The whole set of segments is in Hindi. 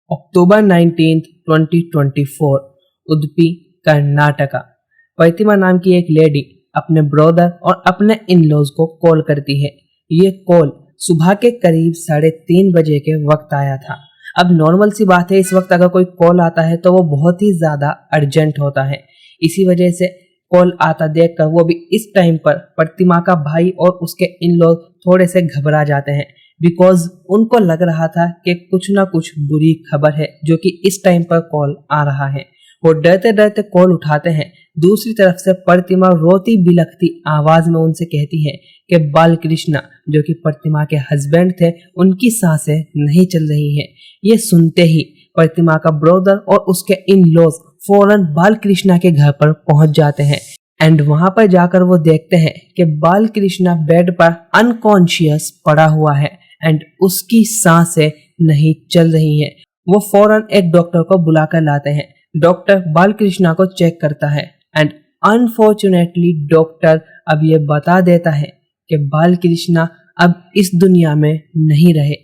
अक्टूबर 19, 2024 उडुपी, कर्नाटका। प्रतिमा नाम की एक लेडी अपने ब्रदर और अपने इन-लॉज को कॉल करती है। ये कॉल सुबह के करीब 3:30 बजे के वक्त आया था। अब नॉर्मल सी बात है, इस वक्त अगर कोई कॉल आता है तो वो बहुत ही ज़्यादा अर्जेंट होता है। इसी वजह से कॉल आता देखकर वो भी इस टाइम पर प्रतिमा का भाई और उसके इन-लॉज थोड़े से घबरा जाते हैं, बिकॉज उनको लग रहा था कि कुछ ना कुछ बुरी खबर है जो कि इस टाइम पर कॉल आ रहा है। वो डरते डरते कॉल उठाते हैं। दूसरी तरफ से प्रतिमा रोती बिलखती आवाज में उनसे कहती है कि बालकृष्णा, जो कि प्रतिमा के हस्बैंड थे, उनकी सांसें नहीं चल रही हैं। ये सुनते ही प्रतिमा का ब्रदर और उसके इन लॉज फौरन बालकृष्णा के घर पर पहुंच जाते हैं एंड वहां पर जाकर वो देखते हैं कि बालकृष्णा बेड पर अनकॉन्शियस पड़ा हुआ है एंड उसकी सांसें नहीं चल रही हैं। वो फौरन एक डॉक्टर को बुलाकर लाते हैं। डॉक्टर बालकृष्णा को चेक करता है एंड अनफॉर्चुनेटली डॉक्टर अब ये बता देता है कि बालकृष्णा अब इस दुनिया में नहीं रहे।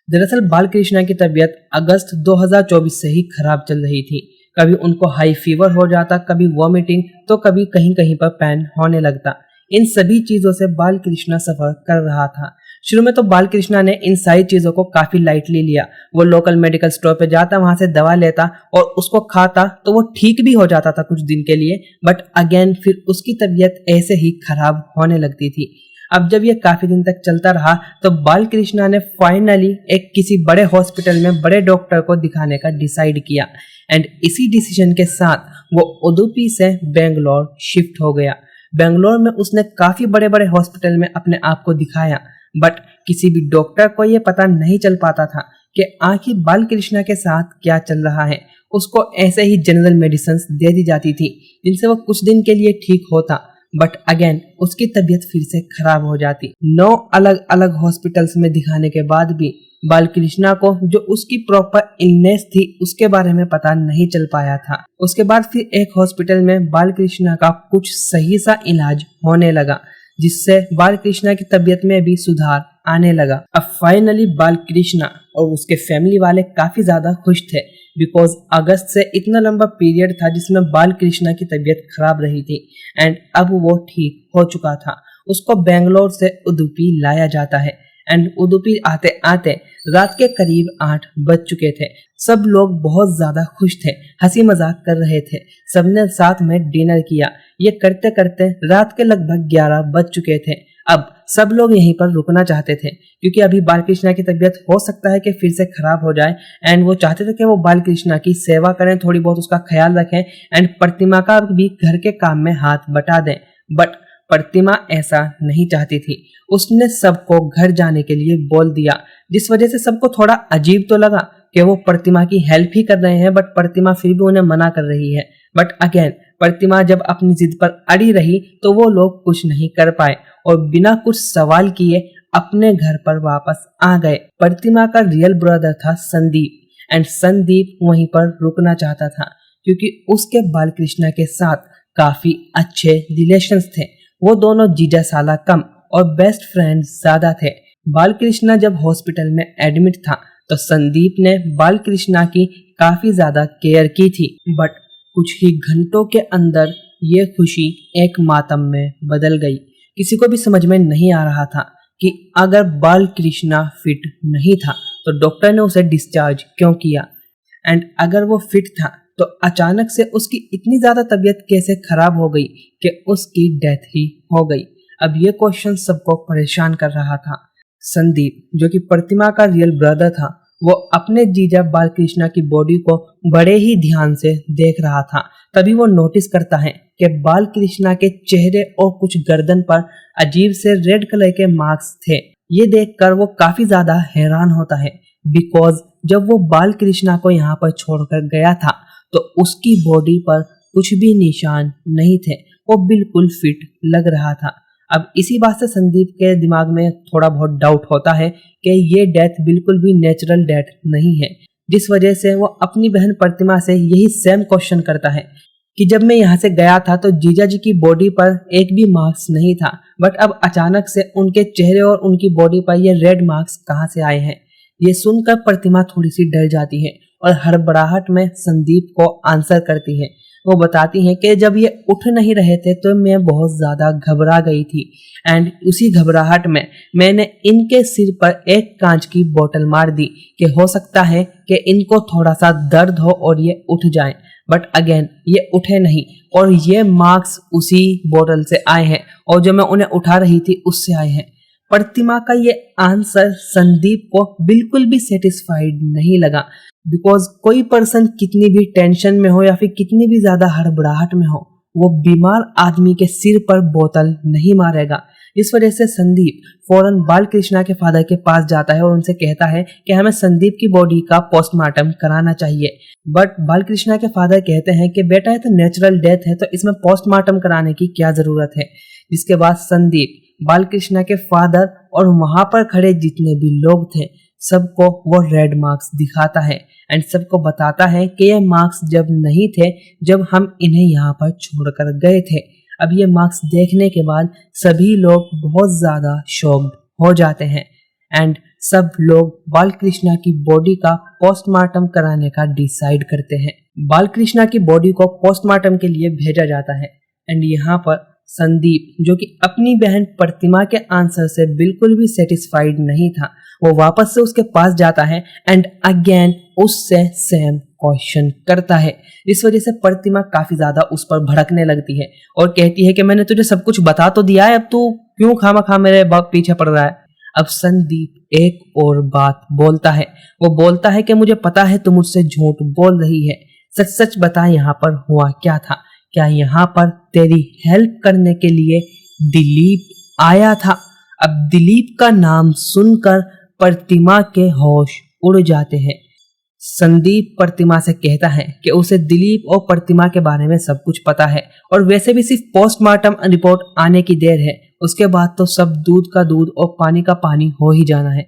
दरअसल बालकृष्णा की तबीयत अगस्त 2024 से ही खराब चल रही थी। कभी उनको हाई फीवर हो जाता, कभी वॉमिटिंग, तो कभी कहीं कहीं पर पेन होने लगता। इन सभी चीजों से बालकृष्णा सफर कर रहा था। शुरू में तो बालकृष्णा ने इन सारी चीजों को काफी लाइटली लिया। वो लोकल मेडिकल स्टोर पे जाता, वहां से दवा लेता और उसको खाता तो वो ठीक भी हो जाता था कुछ दिन के लिए, बट अगेन फिर उसकी तबीयत ऐसे ही खराब होने लगती थी। अब जब ये काफी दिन तक चलता रहा तो बालकृष्णा ने फाइनली एक किसी बड़े हॉस्पिटल में बड़े डॉक्टर को दिखाने का डिसाइड किया एंड इसी डिसीजन के साथ वो उडुपी से बेंगलोर शिफ्ट हो गया। बेंगलोर में उसने काफी बड़े बड़े हॉस्पिटल में अपने आप को दिखाया, बट किसी भी डॉक्टर को ये पता नहीं चल पाता था कि आखिर बालकृष्णा के साथ क्या चल रहा है। उसको ऐसे ही जनरल मेडिसिन दे दी जाती थी जिनसे वो कुछ दिन के लिए ठीक होता, बट अगेन उसकी तबीयत फिर से खराब हो जाती। 9 अलग अलग हॉस्पिटल्स में दिखाने के बाद भी बालकृष्णा को जो उसकी प्रॉपर इलनेस थी उसके बारे में पता नहीं चल पाया था। उसके बाद फिर एक हॉस्पिटल में बालकृष्णा का कुछ सही सा इलाज होने लगा, जिससे बालकृष्णा की तबीयत में भी सुधार आने लगा। अब फाइनली बालकृष्णा और उसके फैमिली वाले काफी ज्यादा खुश थे, बिकॉज अगस्त से इतना लंबा पीरियड था जिसमें बालकृष्णा की तबीयत खराब रही थी एंड अब वो ठीक हो चुका था। उसको बेंगलोर से उडुपी लाया जाता है एंड उडुपी आते आते रात के करीब 8 बज चुके थे। सब लोग बहुत ज्यादा खुश थे, हंसी मजाक कर रहे थे, सबने साथ में डिनर किया। ये करते करते रात के लगभग 11 बज चुके थे। अब सब लोग यहीं पर रुकना चाहते थे क्योंकि अभी बालकृष्णा की तबीयत हो सकता है कि फिर से खराब हो जाए एंड वो चाहते थे कि वो बालकृष्णा की सेवा करें, थोड़ी बहुत उसका ख्याल रखें एंड प्रतिमा का भी घर के काम में हाथ बटा दें। बट प्रतिमा ऐसा नहीं चाहती थी। उसने सबको घर जाने के लिए बोल दिया, जिस वजह से सबको थोड़ा अजीब तो लगा कि वो प्रतिमा की हेल्प ही कर रहे हैं, बट प्रतिमा फिर भी उन्हें मना कर रही है। बट अगेन प्रतिमा जब अपनी जिद पर अड़ी रही तो वो लोग कुछ नहीं कर पाए और बिना कुछ सवाल किए अपने घर पर वापस आ गए। प्रतिमा का रियल ब्रदर था संदीप एंड संदीप वहीं पर रुकना चाहता था क्योंकि उसके बालकृष्णा के साथ काफी अच्छे रिलेशंस थे। वो दोनों जीजा साला कम और बेस्ट फ्रेंड ज्यादा थे। बालकृष्णा जब हॉस्पिटल में एडमिट था तो संदीप ने बालकृष्णा की काफी ज्यादा केयर की थी, बट कुछ ही घंटों के अंदर ये खुशी एक मातम में बदल गई। किसी को भी समझ में नहीं आ रहा था कि अगर बालकृष्णा फिट नहीं था तो डॉक्टर ने उसे डिस्चार्ज क्यों किया, एंड अगर वो फिट था तो अचानक से उसकी इतनी ज्यादा तबीयत कैसे खराब हो गई कि उसकी डेथ ही हो गई। अब ये क्वेश्चन सबको परेशान कर रहा था। संदीप, जो कि प्रतिमा का रियल ब्रदर था, वो अपने जीजा बालकृष्णा की बॉडी को बड़े ही ध्यान से देख रहा था। तभी वो नोटिस करता है कि बालकृष्णा के चेहरे और कुछ गर्दन पर अजीब से रेड कलर के मार्क्स थे। ये देखकर वो काफी ज्यादा हैरान होता है, बिकॉज जब वो बालकृष्णा को यहाँ पर छोड़कर गया था तो उसकी बॉडी पर कुछ भी निशान नहीं थे। वो बिल्कुल फिट लग रहा था। अब इसी बात से संदीप के दिमाग में थोड़ा बहुत डाउट होता है कि ये डेथ बिल्कुल भी नेचुरल डेथ नहीं है, जिस वजह से वो अपनी बहन प्रतिमा से यही सेम क्वेश्चन करता है कि जब मैं यहाँ से गया था तो जीजा जी की बॉडी पर एक भी मार्क्स नहीं था, बट अब अचानक से उनके चेहरे और उनकी बॉडी पर ये रेड मार्क्स कहाँ से आए हैं। ये सुनकर प्रतिमा थोड़ी सी डर जाती है और हड़बड़ाहट में संदीप को आंसर करती है। वो बताती हैं कि जब ये उठ नहीं रहे थे तो मैं बहुत ज़्यादा घबरा गई थी एंड उसी घबराहट में मैंने इनके सिर पर एक कांच की बोतल मार दी कि हो सकता है कि इनको थोड़ा सा दर्द हो और ये उठ जाएं। बट अगेन ये उठे नहीं और ये मार्क्स उसी बोतल से आए हैं और जो मैं उन्हें उठा रही थी उससे आए हैं। प्रतिमा का ये आंसर संदीप को बिल्कुल भी सेटिस्फाइड नहीं लगा, बिकॉज कोई पर्सन कितनी भी टेंशन में हो या फिर कितनी भी ज्यादा हड़बड़ाहट में हो, वो बीमार आदमी के सिर पर बोतल नहीं मारेगा। इस वजह से संदीप फौरन बालकृष्णा के फादर के पास जाता है और उनसे कहता है कि हमें संदीप की बॉडी का पोस्टमार्टम कराना चाहिए। बट बालकृष्णा के फादर कहते हैं कि बेटा ये तो नेचुरल डेथ है, तो इसमें पोस्टमार्टम कराने की क्या जरूरत है। जिसके बाद संदीप बालकृष्णा के फादर और वहां पर खड़े जितने भी लोग थे सबको वो रेड मार्क्स दिखाता है एंड सबको बताता है कि ये मार्क्स जब नहीं थे जब हम इन्हें यहाँ पर छोड़कर गए थे। अब ये मार्क्स देखने के बाद सभी लोग बहुत ज्यादा शॉक्ड हो जाते हैं एंड सब लोग बालकृष्णा की बॉडी का पोस्टमार्टम कराने का डिसाइड करते हैं। बालकृष्णा की बॉडी को पोस्टमार्टम के लिए भेजा जाता है एंड यहाँ पर संदीप जो कि अपनी बहन प्रतिमा के आंसर से बिल्कुल भी सेटिस्फाइड नहीं था, वो वापस से उसके पास जाता है एंड अगेन उससे सेम क्वेश्चन करता है। इस वजह से प्रतिमा काफी ज्यादा उस पर भड़कने लगती है और कहती है कि मैंने तुझे सब कुछ बता तो दिया है, अब तू क्यों खामखा मेरे पीछे पड़ रहा है। अब संदीप एक और बात बोलता है, वो बोलता है कि मुझे पता है तू मुझसे झूठ बोल रही है, सच सच बता यहाँ पर हुआ क्या था। क्या यहाँ पर तेरी हेल्प करने के लिए दिलीप आया था। अब दिलीप का नाम सुनकर प्रतिमा के होश उड़ जाते हैं। संदीप प्रतिमा से कहता है कि उसे दिलीप और प्रतिमा के बारे में सब कुछ पता है और वैसे भी सिर्फ पोस्टमार्टम रिपोर्ट आने की देर है, उसके बाद तो सब दूध का दूध और पानी का पानी हो ही जाना है।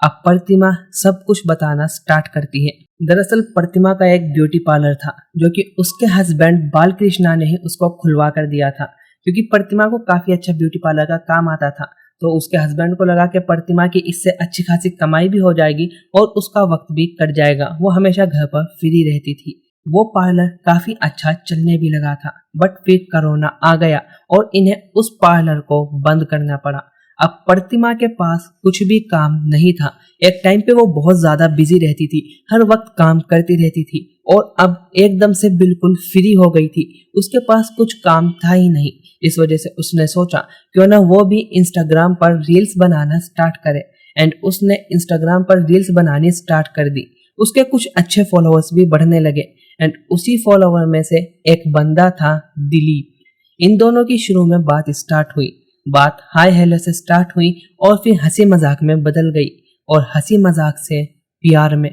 अब प्रतिमा सब कुछ बताना स्टार्ट करती है। दरअसल प्रतिमा का एक ब्यूटी पार्लर था जो कि उसके हस्बैंड बालकृष्णा ने ही उसको खुलवा कर दिया था, क्योंकि प्रतिमा को काफी अच्छा ब्यूटी पार्लर का काम आता था। तो उसके हस्बैंड को लगा कि प्रतिमा की इससे अच्छी खासी कमाई भी हो जाएगी और उसका वक्त भी कट जाएगा, वो हमेशा घर पर फ्री रहती थी। वो पार्लर काफी अच्छा चलने भी लगा था, बट फिर कोरोना आ गया और इन्हें उस पार्लर को बंद करना पड़ा। अब प्रतिमा के पास कुछ भी काम नहीं था। एक टाइम पे वो बहुत ज्यादा बिजी रहती थी, हर वक्त काम करती रहती थी और अब एकदम से बिल्कुल फ्री हो गई थी, उसके पास कुछ काम था ही नहीं। इस वजह से उसने सोचा क्यों ना वो भी इंस्टाग्राम पर रील्स बनाना स्टार्ट करे एंड उसने इंस्टाग्राम पर रील्स बनानी स्टार्ट कर दी। उसके कुछ अच्छे फॉलोअर्स भी बढ़ने लगे एंड उसी फॉलोअर में से एक बंदा था दिलीप। इन दोनों की शुरू में बात स्टार्ट हुई, बात हाय हेलो से स्टार्ट हुई और फिर हंसी मजाक में बदल गई और हंसी मजाक से प्यार में।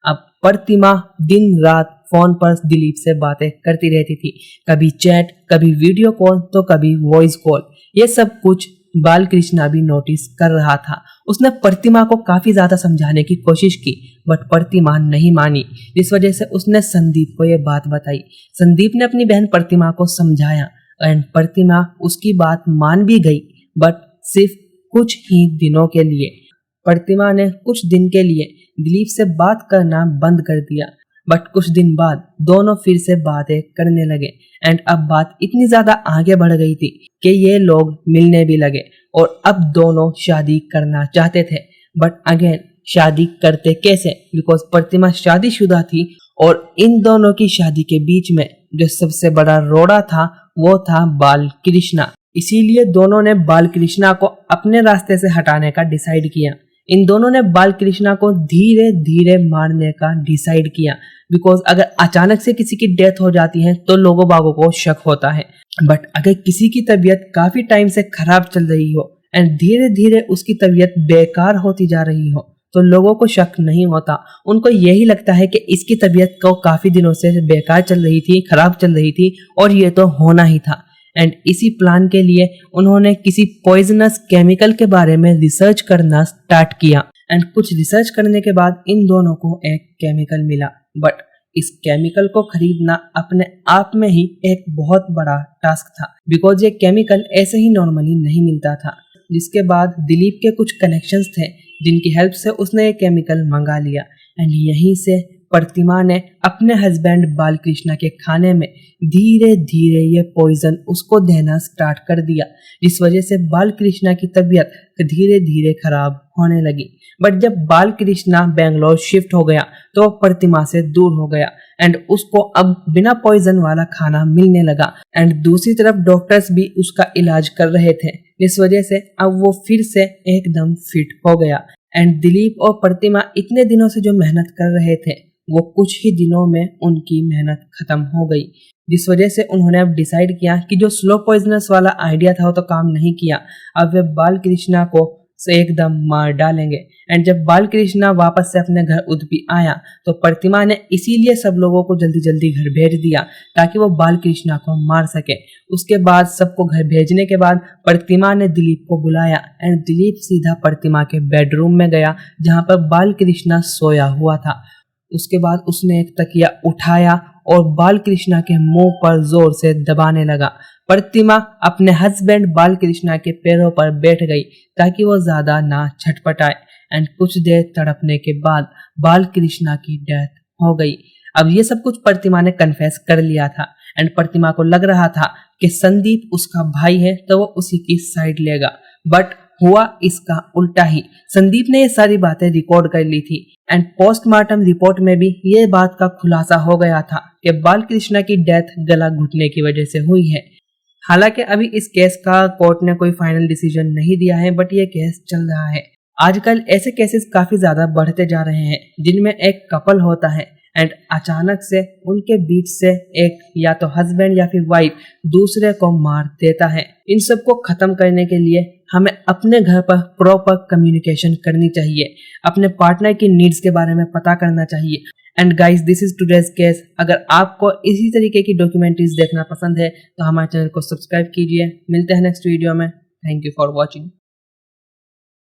अब प्रतिमा दिन रात फोन पर दिलीप से बातें करती रहती थी, कभी चैट, कभी वीडियो कॉल, तो कभी वॉइस कॉल। ये सब कुछ बालकृष्णा भी नोटिस कर रहा था। उसने प्रतिमा को काफी ज्यादा समझाने की कोशिश की बट प्रतिमा नहीं मानी। इस वजह से उसने संदीप को यह बात बताई। संदीप ने अपनी बहन प्रतिमा को समझाया एंड प्रतिमा उसकी बात मान भी गई, बट सिर्फ कुछ ही दिनों के लिए। प्रतिमा ने कुछ दिन के लिए दिलीप से बात करना बंद कर दिया, बट कुछ दिन बाद दोनों फिर से बातें करने लगे एंड अब बात इतनी ज्यादा आगे बढ़ गई थी कि ये लोग मिलने भी लगे और अब दोनों शादी करना चाहते थे। बट अगेन शादी करते कैसे, बिकॉज प्रतिमा शादीशुदा थी और इन दोनों की शादी के बीच में जो सबसे बड़ा रोड़ा था वो था बालकृष्णा। इसीलिए दोनों ने बालकृष्णा को अपने रास्ते से हटाने का डिसाइड किया। इन दोनों ने बालकृष्णा को धीरे धीरे मारने का डिसाइड किया, बिकॉज अगर अचानक से किसी की डेथ हो जाती है तो लोगों बागों को शक होता है, बट अगर किसी की तबीयत काफी टाइम से खराब चल रही हो एंड धीरे धीरे उसकी तबीयत बेकार होती जा रही हो तो लोगों को शक नहीं होता। उनको यही लगता है कि इसकी तबीयत को काफी दिनों से बेकार चल रही थी, खराब चल रही थी और ये तो होना ही था। एंड इसी प्लान के लिए उन्होंने किसी पॉइजनस केमिकल के बारे में रिसर्च करना स्टार्ट किया एंड कुछ रिसर्च करने के बाद इन दोनों को एक केमिकल मिला, बट इस केमिकल को खरीदना अपने आप में ही एक बहुत बड़ा टास्क था, बिकॉज ये केमिकल ऐसे ही नॉर्मली नहीं मिलता था। जिसके बाद दिलीप के कुछ कनेक्शंस थे जिनकी हेल्प से उसने ये केमिकल मंगा लिया एंड यहीं से प्रतिमा ने अपने हस्बैंड बालकृष्ण के खाने में धीरे धीरे ये पॉइजन उसको देना स्टार्ट कर दिया, जिस वजह से बालकृष्ण की तबीयत धीरे धीरे खराब होने लगी। बट जब बालकृष्ण बेंगलोर शिफ्ट हो गया तो प्रतिमा से दूर हो गया एंड उसको अब बिना पॉइजन वाला खाना मिलने लगा। एंड दूसरी तरफ डॉक्टर्स भी उसका इलाज कर रहे थे, इस वजह से अब वो फिर से एकदम फिट हो गया। एंड दिलीप और प्रतिमा इतने दिनों से जो मेहनत कर रहे थे वो कुछ ही दिनों में उनकी मेहनत खत्म हो गई, जिस वजह से उन्होंने अब डिसाइड किया कि जो स्लो पॉइजनस वाला आइडिया था वो तो काम नहीं किया, अब वे बालकृष्ण को से एकदम मार डालेंगे। एंड जब बालकृष्ण वापस से अपने घर उडुपी आया तो प्रतिमा ने इसीलिए सब लोगों को जल्दी जल्दी घर भेज दिया ताकि वो बालकृष्ण को मार सके। उसके बाद सबको घर भेजने के बाद प्रतिमा ने दिलीप को बुलाया एंड दिलीप सीधा प्रतिमा के बेडरूम में गया जहाँ पर बालकृष्ण सोया हुआ था। उसके बाद उसने एक तकिया उठाया और बालकृष्ण के मुंह पर जोर से दबाने लगा। प्रतिमा अपने हस्बैंड बालकृष्ण के पैरों पर बैठ गई ताकि वो ज्यादा ना छटपटाए। एंड कुछ देर तड़पने के बाद बालकृष्ण की डेथ हो गई। अब ये सब कुछ प्रतिमा ने कन्फेस कर लिया था एंड प्रतिमा को लग रहा था कि संदीप उसका भाई है तो वो उसी की साइड लेगा, बट हुआ इसका उल्टा ही। संदीप ने ये सारी बातें रिकॉर्ड कर ली थी एंड पोस्टमार्टम रिपोर्ट में भी ये बात का खुलासा हो गया था कि बालकृष्ण की डेथ गला घुटने की वजह से हुई है। हालांकि अभी इस केस का कोर्ट ने कोई फाइनल डिसीजन नहीं दिया है, बट ये केस चल रहा है। आजकल ऐसे केसेस काफी ज्यादा बढ़ते जा रहे हैं जिनमें एक कपल होता है एंड अचानक से उनके बीच से एक या तो हस्बैंड या फिर वाइफ दूसरे को मार देता है। इन सब को खत्म करने के लिए हमें अपने घर पर प्रॉपर कम्युनिकेशन करनी चाहिए, अपने पार्टनर की नीड्स के बारे में पता करना चाहिए। And guys, this is today's case. अगर आपको इसी तरीके की डॉक्यूमेंट्रीज देखना पसंद है तो हमारे चैनल को सब्सक्राइब कीजिए। मिलते हैं नेक्स्ट वीडियो में। Thank you for watching.